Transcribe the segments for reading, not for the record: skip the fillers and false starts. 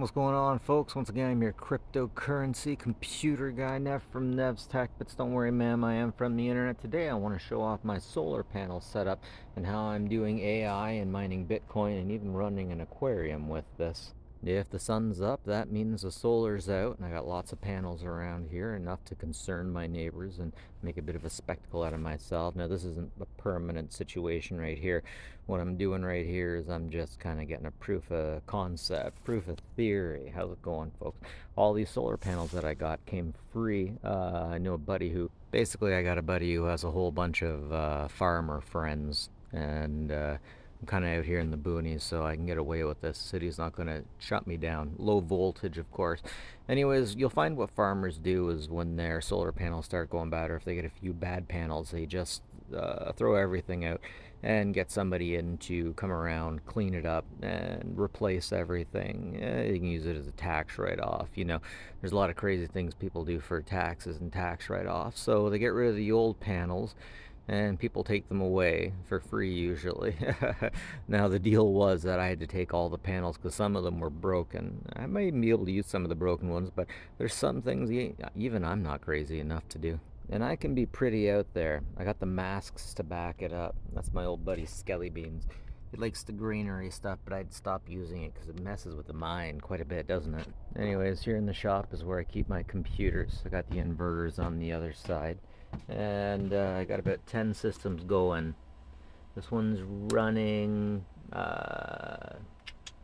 What's going on, folks? Once again, I'm your cryptocurrency computer guy, Nev from Nev's Tech. But don't worry, ma'am, I am from the internet. Today, I want to show off my solar panel setup and how I'm doing AI and mining Bitcoin and even running an aquarium with this. If the sun's up, that means the solar's out, and I got lots of panels around here, enough to concern my neighbors and make a bit of a spectacle out of myself. Now, this isn't a permanent situation right here. What I'm doing right here is I'm just kind of getting a proof of concept, proof of theory. How's it going, folks? All these solar panels that I got came free. I know a buddy who, basically, I got a buddy who has a whole bunch of farmer friends, and I'm kind of out here in the boonies, so I can get away with this. The city's not going to shut me down. Low voltage, of course. Anyways, you'll find what farmers do is when their solar panels start going bad, or if they get a few bad panels, they just throw everything out and get somebody in to come around, clean it up, and replace everything. You can use it as a tax write-off. There's a lot of crazy things people do for taxes and tax write-offs. So they get rid of the old panels and people take them away for free usually. Now the deal was that I had to take all the panels because some of them were broken. I might even be able to use some of the broken ones, but there's some things even I'm not crazy enough to do. And I can be pretty out there. I got the masks to back it up. That's my old buddy Skelly Beans. He likes the greenery stuff, but I'd stop using it because it messes with the mind quite a bit, doesn't it? Anyways, here in the shop is where I keep my computers. I got the inverters on the other side, and I got about 10 systems going. This one's running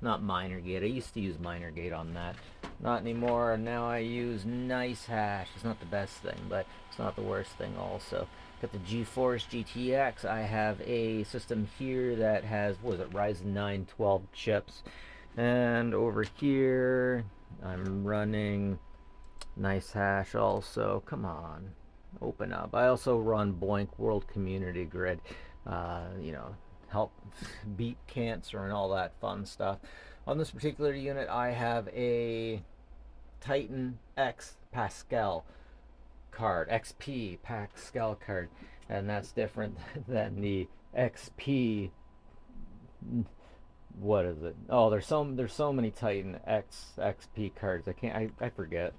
not MinerGate. I used to use MinerGate on that. Not anymore. Now I use NiceHash. It's not the best thing, but it's not the worst thing also. Got the GeForce GTX. I have a system here that has, what is it, Ryzen 9 12 chips. And over here, I'm running NiceHash also. Come on, open up. I also run Boink World Community Grid. Help beat cancer and all that fun stuff. On this particular unit, I have a Titan X Pascal card, XP Pascal card, and that's different than the XP. What is it? Oh, there's so many Titan X XP cards. I forget.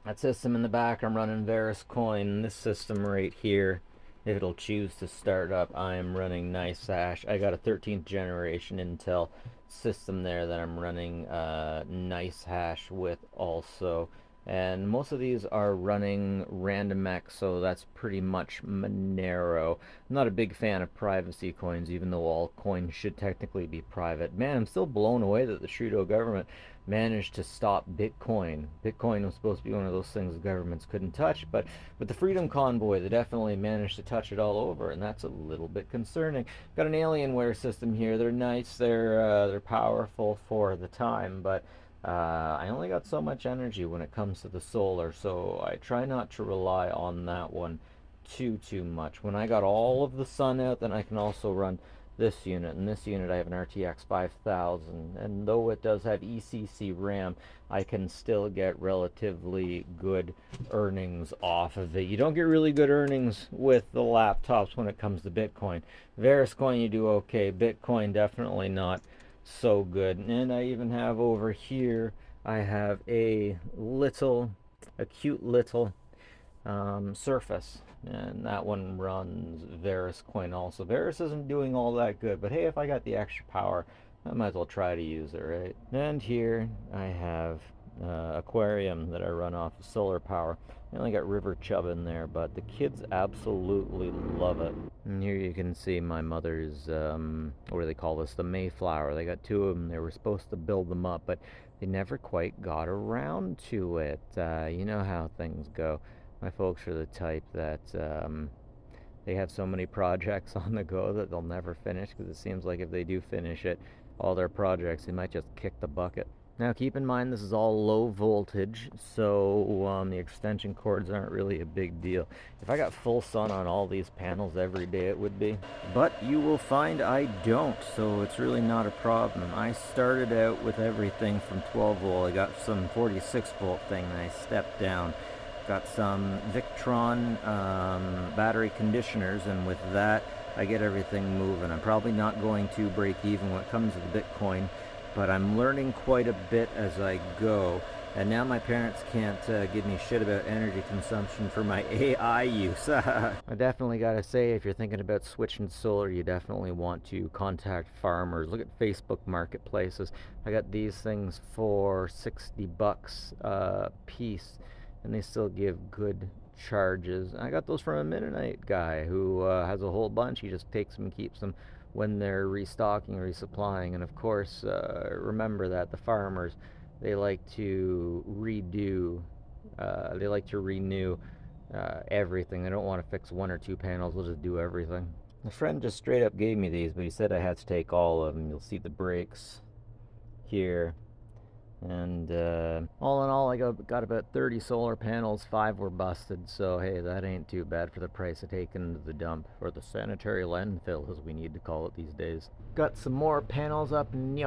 That system in the back, I'm running Varus Coin. This system right here, if it'll choose to start up, I am running NiceHash. I got a 13th generation Intel system there that I'm running NiceHash with also. And most of these are running RandomX, so that's pretty much Monero. I'm not a big fan of privacy coins, even though all coins should technically be private. Man, I'm still blown away that the Trudeau government managed to stop Bitcoin. Bitcoin was supposed to be one of those things the governments couldn't touch, but with the Freedom Convoy, they definitely managed to touch it all over, and that's a little bit concerning. Got an Alienware system here. They're nice. They're powerful for the time, but I only got so much energy when it comes to the solar, so I try not to rely on that one too much. When I got all of the sun out, then I can also run this unit. In this unit I have an RTX 5000, and though it does have ECC RAM, I can still get relatively good earnings off of it. You don't get really good earnings with the laptops when it comes to Bitcoin. Varus Coin you do okay, Bitcoin definitely not so good. And I even have over here, I have a cute little Surface, and that one runs Varus Coin also. Varus isn't doing all that good, but hey, if I got the extra power, I might as well try to use it, right? And here I have aquarium that I run off of solar power. I only got river chub in there, but the kids absolutely love it. And here you can see my mother's, what do they call this? The Mayflower. They got two of them. They were supposed to build them up, but they never quite got around to it. You know how things go. My folks are the type that they have so many projects on the go that they'll never finish, because it seems like if they do finish it, all their projects, they might just kick the bucket. Now keep in mind this is all low voltage, so the extension cords aren't really a big deal. If I got full sun on all these panels every day it would be. But you will find I don't, so it's really not a problem. I started out with everything from 12 volt. I got some 46 volt thing and I stepped down. Got some Victron battery conditioners, and with that I get everything moving. I'm probably not going to break even when it comes to the Bitcoin but I'm learning quite a bit as I go. And now my parents can't give me shit about energy consumption for my AI use. I definitely gotta say, if you're thinking about switching to solar, you definitely want to contact farmers. Look at Facebook marketplaces. I got these things for $60 a piece, and they still give good charges. I got those from a Mennonite guy who has a whole bunch. He just takes them and keeps them when they're restocking, resupplying. And of course, remember that the farmers, they like to renew everything. They don't want to fix one or two panels, they'll just do everything. A friend just straight up gave me these, but he said I had to take all of them. You'll see the breaks here. And all in all, I got about 30 solar panels. 5 were busted, so hey, that ain't too bad for the price of taking to the dump, or the sanitary landfill as we need to call it these days. Got some more panels up, and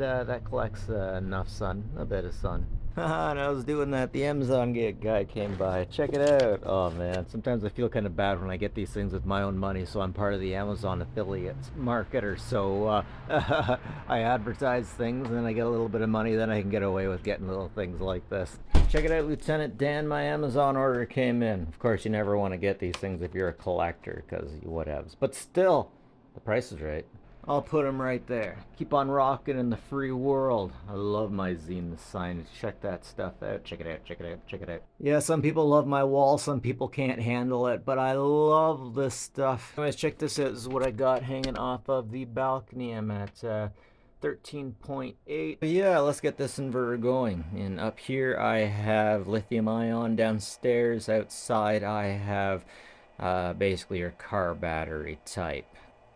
that collects enough sun, a bit of sun. And I was doing that, the Amazon guy came by. Check it out. Oh man, sometimes I feel kind of bad when I get these things with my own money, so I'm part of the Amazon affiliates marketer. So I advertise things and then I get a little bit of money, then I can get away with getting little things like this. Check it out, Lieutenant Dan, my Amazon order came in. Of course, you never want to get these things if you're a collector, because whatevs. But still, the price is right. I'll put them right there. Keep on rocking in the free world. I love my zine signage. Check that stuff out. Check it out, check it out, check it out. Yeah, some people love my wall, some people can't handle it, but I love this stuff. Anyways, check this out. This is what I got hanging off of the balcony. I'm at 13.8. Yeah, let's get this inverter going. And up here I have lithium ion. Downstairs, outside, I have basically your car battery type.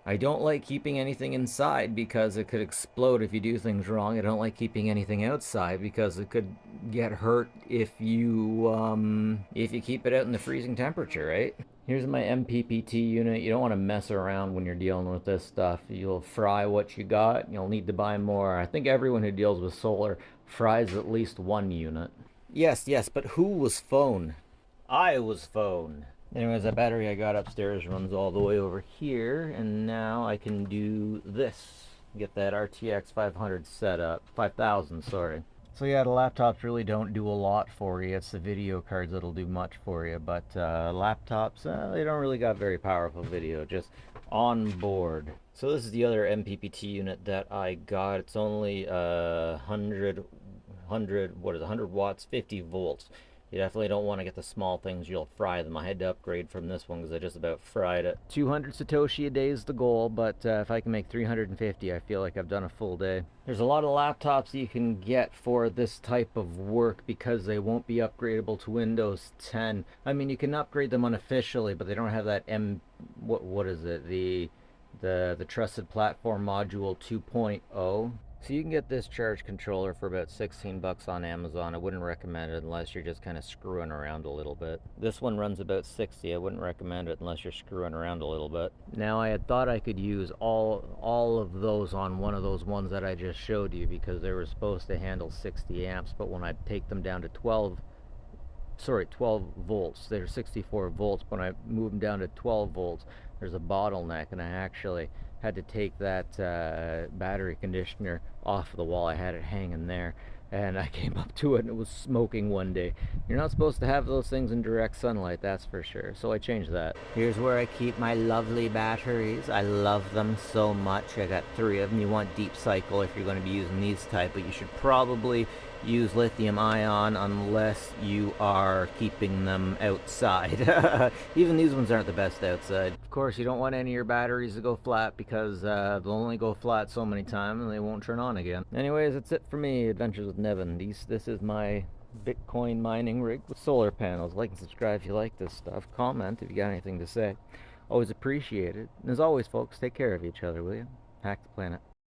I don't like keeping anything inside because it could explode if you do things wrong. I don't like keeping anything outside because it could get hurt if you keep it out in the freezing temperature, right? Here's my MPPT unit. You don't want to mess around when you're dealing with this stuff. You'll fry what you got. You'll need to buy more. I think everyone who deals with solar fries at least one unit. Yes, but who was phone? I was phone. Anyways, that battery I got upstairs runs all the way over here, and now I can do this. Get that RTX 500 set up. 5000, sorry. So yeah, the laptops really don't do a lot for you. It's the video cards that'll do much for you, but laptops, they don't really got very powerful video, just on board. So this is the other MPPT unit that I got. It's only 100 watts, 50 volts. You definitely don't want to get the small things, you'll fry them. I had to upgrade from this one because I just about fried it. 200 Satoshi a day is the goal, but if I can make 350, I feel like I've done a full day. There's a lot of laptops you can get for this type of work because they won't be upgradable to Windows 10. I mean, you can upgrade them unofficially, but they don't have that what is it? The Trusted Platform Module 2.0. So you can get this charge controller for about 16 bucks on Amazon. I wouldn't recommend it unless you're just kind of screwing around a little bit. This one runs about 60. I wouldn't recommend it unless you're screwing around a little bit. Now I had thought I could use all of those on one of those ones that I just showed you because they were supposed to handle 60 amps, but when I take them down to 12 volts, they're 64 volts. When I move them down to 12 volts, there's a bottleneck, and I actually had to take that battery conditioner off the wall. I had it hanging there, and I came up to it and it was smoking one day. You're not supposed to have those things in direct sunlight, that's for sure, so I changed that. Here's where I keep my lovely batteries. I love them so much. I got 3 of them. You want deep cycle if you're going to be using these type, but you should probably use lithium ion unless you are keeping them outside. Even these ones aren't the best outside. Of course, you don't want any of your batteries to go flat because they'll only go flat so many times and they won't turn on again. Anyways, that's it for me. Adventures with Nevin. This is my Bitcoin mining rig with solar panels. Like and subscribe if you like this stuff. Comment if you got anything to say. Always appreciate it. And as always, folks, take care of each other, will you? Hack the planet.